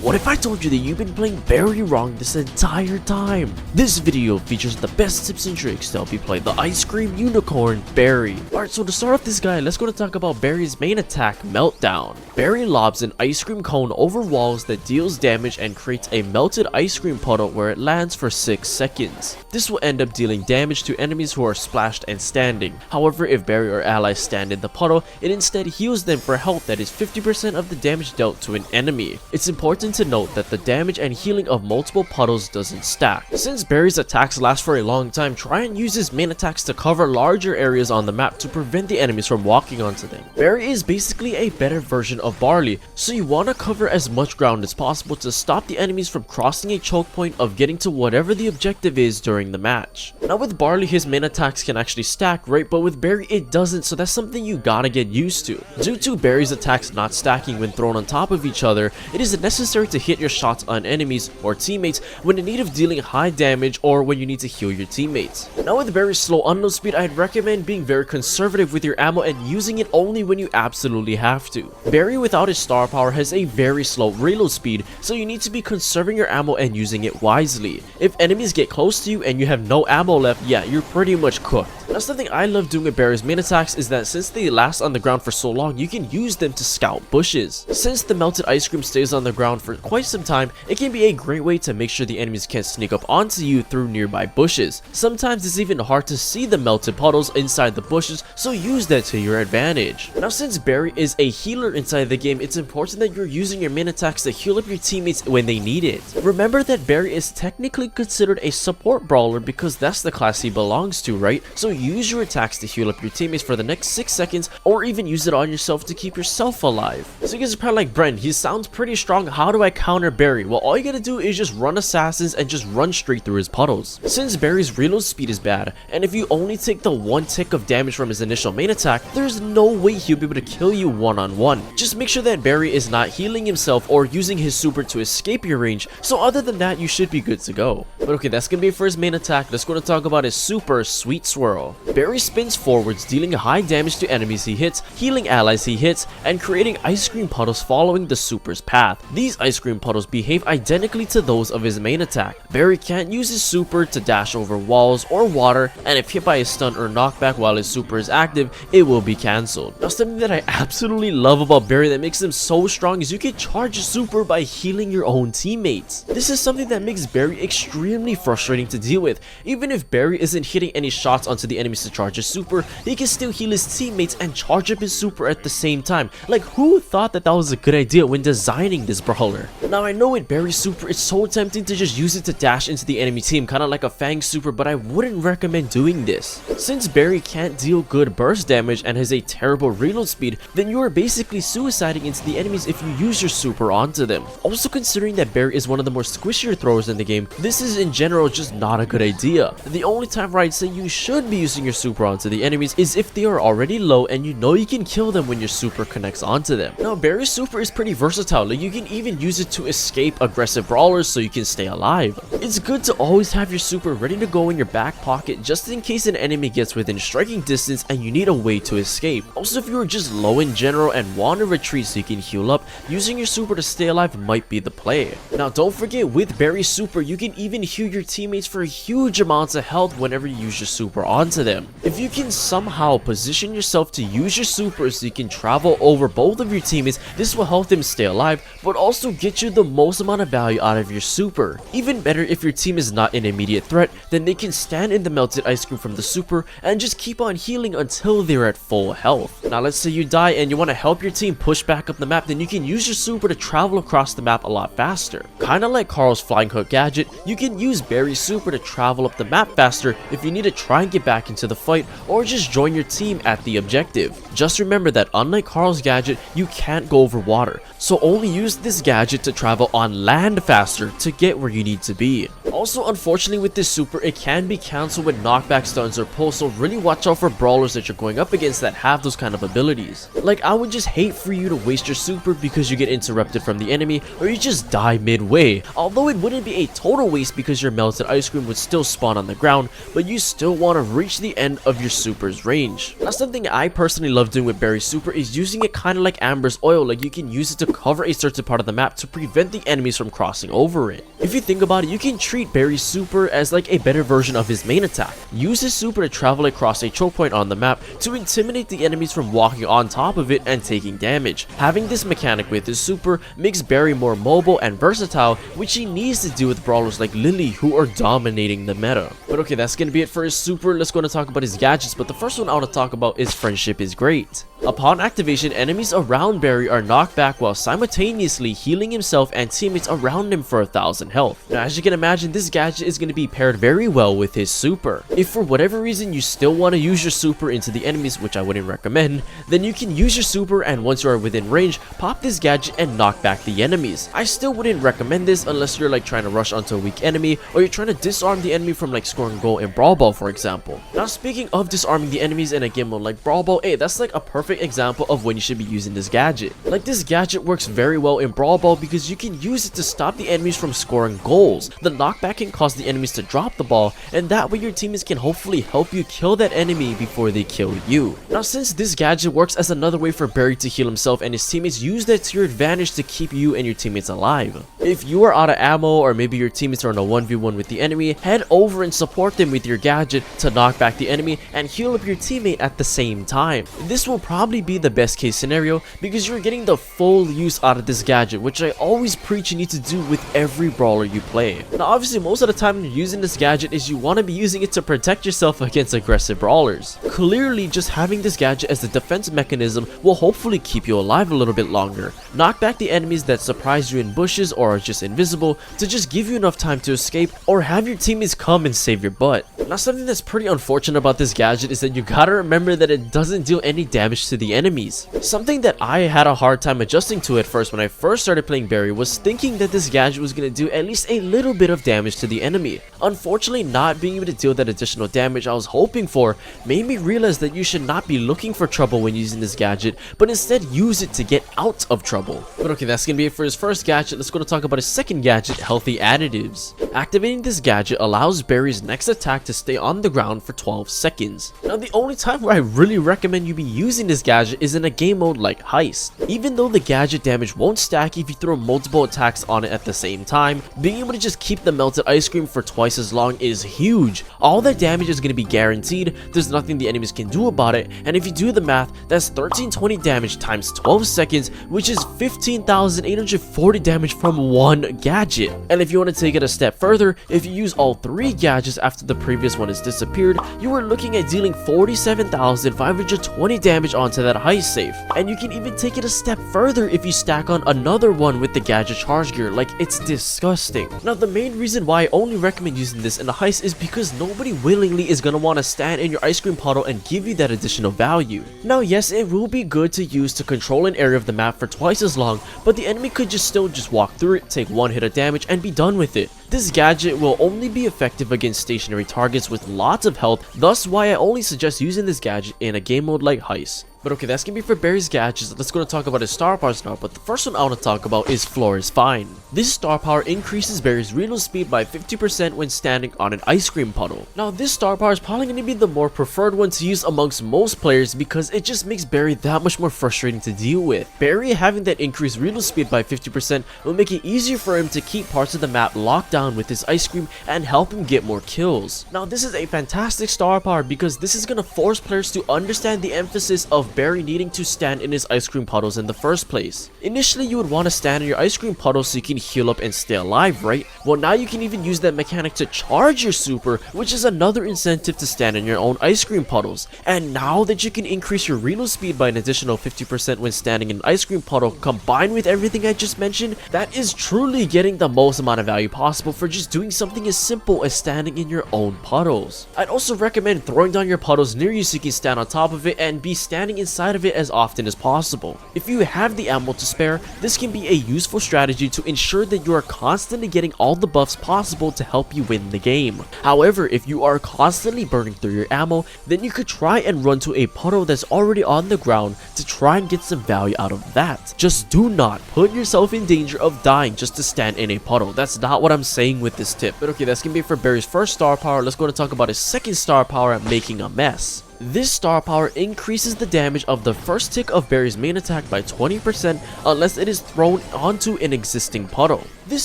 What if I told you that you've been playing very wrong this entire time? This video features the best tips and tricks to help you play the Ice Cream Unicorn Barry. Alright, so to start off this guy, let's go to talk about Barry's main attack, Meltdown. Barry lobs an ice cream cone over walls that deals damage and creates a melted ice cream puddle where it lands for 6 seconds. This will end up dealing damage to enemies who are splashed and standing. However, if Barry or allies stand in the puddle, it instead heals them for health that is 50% of the damage dealt to an enemy. It's important to note that the damage and healing of multiple puddles doesn't stack. Since Barry's attacks last for a long time, try and use his main attacks to cover larger areas on the map to prevent the enemies from walking onto them. Barry is basically a better version of Barley, so you want to cover as much ground as possible to stop the enemies from crossing a choke point of getting to whatever the objective is during the match. Now with Barley, his main attacks can actually stack, right? But with Barry it doesn't, so that's something you gotta get used to. Due to Barry's attacks not stacking when thrown on top of each other, it is necessary to hit your shots on enemies or teammates when in need of dealing high damage or when you need to heal your teammates. Now with very slow unload speed, I'd recommend being very conservative with your ammo and using it only when you absolutely have to. Barry without his star power has a very slow reload speed, so you need to be conserving your ammo and using it wisely. If enemies get close to you and you have no ammo left, yeah, you're pretty much cooked. Now something I love doing with Barry's main attacks is that since they last on the ground for so long, you can use them to scout bushes. Since the melted ice cream stays on the ground for quite some time, it can be a great way to make sure the enemies can't sneak up onto you through nearby bushes. Sometimes it's even hard to see the melted puddles inside the bushes, so use that to your advantage. Now since Barry is a healer inside the game, it's important that you're using your main attacks to heal up your teammates when they need it. Remember that Barry is technically considered a support brawler because that's the class he belongs to, right? So use your attacks to heal up your teammates for the next 6 seconds, or even use it on yourself to keep yourself alive. So you guys are probably like, Brent, he sounds pretty strong, how do I counter Barry? Well, all you gotta do is just run assassins and just run straight through his puddles. Since Barry's reload speed is bad, and if you only take the 1 tick of damage from his initial main attack, there's no way he'll be able to kill you one-on-one. Just make sure that Barry is not healing himself or using his super to escape your range, so other than that, you should be good to go. But okay, that's gonna be it for his main attack. Let's go to talk about his super, Sweet Swirl. Barry spins forwards, dealing high damage to enemies he hits, healing allies he hits, and creating ice cream puddles following the super's path. These ice cream puddles behave identically to those of his main attack. Barry can't use his super to dash over walls or water, and if hit by a stun or knockback while his super is active, it will be cancelled. Now something that I absolutely love about Barry that makes him so strong is you can charge his super by healing your own teammates. This is something that makes Barry extremely frustrating to deal with. Even if Barry isn't hitting any shots onto the enemies to charge his super, he can still heal his teammates and charge up his super at the same time. Like, who thought that that was a good idea when designing this brawler? Now I know with Barry's super, it's so tempting to just use it to dash into the enemy team, kinda like a Fang super, but I wouldn't recommend doing this. Since Barry can't deal good burst damage and has a terrible reload speed, then you are basically suiciding into the enemies if you use your super onto them. Also considering that Barry is one of the more squishier throwers in the game, this is in general just not a good idea. The only time where I'd say you should be using your super onto the enemies is if they are already low and you know you can kill them when your super connects onto them. Now Barry's super is pretty versatile, like you can even use it to escape aggressive brawlers so you can stay alive. It's good to always have your super ready to go in your back pocket just in case an enemy gets within striking distance and you need a way to escape. Also, if you are just low in general and want to retreat so you can heal up, using your super to stay alive might be the play. Now don't forget, with Barry's super you can even heal your teammates for huge amounts of health whenever you use your super onto them. If you can somehow position yourself to use your super so you can travel over both of your teammates, this will help them stay alive but also get you the most amount of value out of your super. Even better, if your team is not an immediate threat, then they can stand in the melted ice cream from the super and just keep on healing until they're at full health. Now let's say you die and you want to help your team push back up the map, then you can use your super to travel across the map a lot faster. Kinda like Carl's flying hook gadget, you can use Barry's super to travel up the map faster if you need to try and get back into the fight or just join your team at the objective. Just remember that unlike Carl's gadget, you can't go over water, so only use this gadget to travel on land faster to get where you need to be. Also, unfortunately with this super, it can be cancelled with knockback stuns or pulls, so really watch out for brawlers that you're going up against that have those kind of abilities. Like, I would just hate for you to waste your super because you get interrupted from the enemy or you just die midway. Although it wouldn't be a total waste because your melted ice cream would still spawn on the ground, but you still want to reach the end of your super's range. Now something I personally love doing with Barry's super is using it kind of like Amber's oil. Like, you can use it to cover a certain part of the map map to prevent the enemies from crossing over it. If you think about it, you can treat Barry's super as like a better version of his main attack. Use his super to travel across a choke point on the map to intimidate the enemies from walking on top of it and taking damage. Having this mechanic with his super makes Barry more mobile and versatile, which he needs to do with brawlers like Lily, who are dominating the meta. But okay, that's gonna be it for his super. Let's go to talk about his gadgets, but the first one I want to talk about is Friendship is Great. Upon activation, enemies around Barry are knocked back while simultaneously healing himself and teammates around him for 1000 health. Now, as you can imagine, this gadget is going to be paired very well with his super. If for whatever reason you still want to use your super into the enemies, which I wouldn't recommend, then you can use your super, and once you are within range, pop this gadget and knock back the enemies. I still wouldn't recommend this unless you're like trying to rush onto a weak enemy, or you're trying to disarm the enemy from like scoring a goal in Brawl Ball, for example. Now, speaking of disarming the enemies in a game mode like Brawl Ball, hey, that's like a perfect example of when you should be using this gadget. Like, this gadget works very well in Brawl Ball because you can use it to stop the enemies from scoring goals. The knockback can cause the enemies to drop the ball, and that way your teammates can hopefully help you kill that enemy before they kill you. Now, since this gadget works as another way for Barry to heal himself and his teammates, use that to your advantage to keep you and your teammates alive. If you are out of ammo, or maybe your teammates are in a 1v1 with the enemy, head over and support them with your gadget to knock back the enemy and heal up your teammate at the same time. This will probably be the best case scenario because you're getting the full use out of this gadget, which I always preach you need to do with every brawler you play. Now, obviously, most of the time when you're using this gadget is you want to be using it to protect yourself against aggressive brawlers. Clearly, just having this gadget as a defense mechanism will hopefully keep you alive a little bit longer. Knock back the enemies that surprise you in bushes or are just invisible to just give you enough time to escape, or have your teammates come and save your butt. Now, something that's pretty unfortunate about this gadget is that you gotta remember that it doesn't deal any damage to the enemies. Something that I had a hard time adjusting to at first when I first started playing Barry was thinking that this gadget was going to do at least a little bit of damage to the enemy. Unfortunately, not being able to deal that additional damage I was hoping for made me realize that you should not be looking for trouble when using this gadget, but instead use it to get out of trouble. But okay, that's going to be it for his first gadget. Let's go to talk about his second gadget, Healthy Additives. Activating this gadget allows Barry's next attack to stay on the ground for 12 seconds. Now, the only time where I really recommend you be using this gadget is in a game mode like Heist. Even though the gadget damage won't stack if you throw multiple attacks on it at the same time, being able to just keep the melted ice cream for twice as long is huge. All that damage is going to be guaranteed, there's nothing the enemies can do about it, and if you do the math, that's 1320 damage times 12 seconds, which is 15,840 damage from one gadget. And if you want to take it a step further, if you use all 3 gadgets after the previous one has disappeared, you are looking at dealing 47,520 damage onto that heist safe. And you can even take it a step further if you stack on another one with the gadget charge gear. Like, it's disgusting. Now, the main reason why I only recommend using this in a heist is because nobody willingly is gonna want to stand in your ice cream puddle and give you that additional value. Now, yes, it will be good to use to control an area of the map for twice as long, but the enemy could still just walk through it, take one hit of damage, and be done with it. This gadget will only be effective against stationary targets with lots of health, thus why I only suggest using this gadget in a game mode like Heist. But okay, that's gonna be for Barry's gadgets. Let's go to talk about his star powers now, but the first one I want to talk about is Floor is Fine. This star power increases Barry's reload speed by 50% when standing on an ice cream puddle. Now, this star power is probably going to be the more preferred one to use amongst most players because it just makes Barry that much more frustrating to deal with. Barry having that increased reload speed by 50% will make it easier for him to keep parts of the map locked down with his ice cream and help him get more kills. Now, this is a fantastic star power because this is going to force players to understand the emphasis of Barry needing to stand in his ice cream puddles in the first place. Initially, you would want to stand in your ice cream puddle so you can heal up and stay alive, right? Well, now you can even use that mechanic to charge your super, which is another incentive to stand in your own ice cream puddles. And now that you can increase your reload speed by an additional 50% when standing in an ice cream puddle, combined with everything I just mentioned, that is truly getting the most amount of value possible for just doing something as simple as standing in your own puddles. I'd also recommend throwing down your puddles near you so you can stand on top of it and be standing inside of it as often as possible. If you have the ammo to spare, this can be a useful strategy to ensure that you are constantly getting all the buffs possible to help you win the game. However, if you are constantly burning through your ammo, then you could try and run to a puddle that's already on the ground to try and get some value out of that. Just do not put yourself in danger of dying just to stand in a puddle. That's not what I'm saying with this tip. But okay, that's gonna be for Barry's first star power. Let's go to talk about his second star power, Making a Mess. This star power increases the damage of the first tick of Barry's main attack by 20% unless it is thrown onto an existing puddle. This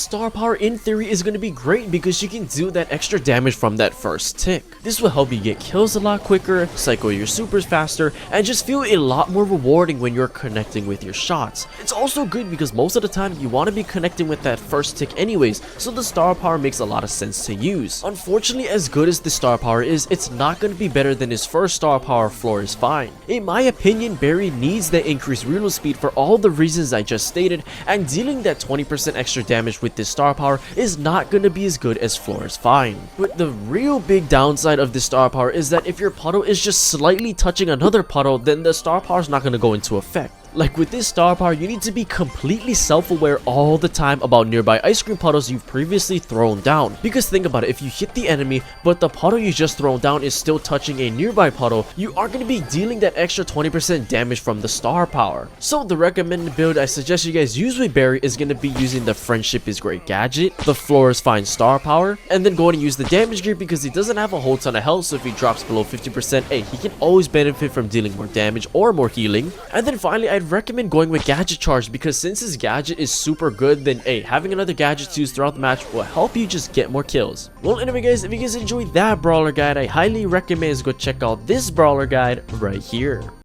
star power in theory is going to be great because you can do that extra damage from that first tick. This will help you get kills a lot quicker, cycle your supers faster, and just feel a lot more rewarding when you're connecting with your shots. It's also good because most of the time you want to be connecting with that first tick anyways, so the star power makes a lot of sense to use. Unfortunately, as good as the star power is, it's not going to be better than his first star power, Floor is Fine. In my opinion, Barry needs that increased reload speed for all the reasons I just stated, and dealing that 20% extra damage with this star power is not going to be as good as Floor is Fine. But the real big downside of this star power is that if your puddle is just slightly touching another puddle, then the star power is not going to go into effect. Like with this star power, you need to be completely self-aware all the time about nearby ice cream puddles you've previously thrown down. Because think about it, if you hit the enemy, but the puddle you just thrown down is still touching a nearby puddle, you are going to be dealing that extra 20% damage from the star power. So the recommended build I suggest you guys use with Barry is going to be using the Friendship is Great gadget, the Floor is Fine star power, and then going to use the damage gear because he doesn't have a whole ton of health, so if he drops below 50%, hey, he can always benefit from dealing more damage or more healing. And then finally, I'd recommend going with gadget charge because since his gadget is super good, then hey, having another gadget to use throughout the match will help you just get more kills. Well, anyway guys, if you guys enjoyed that brawler guide, I highly recommend you go check out this brawler guide right here.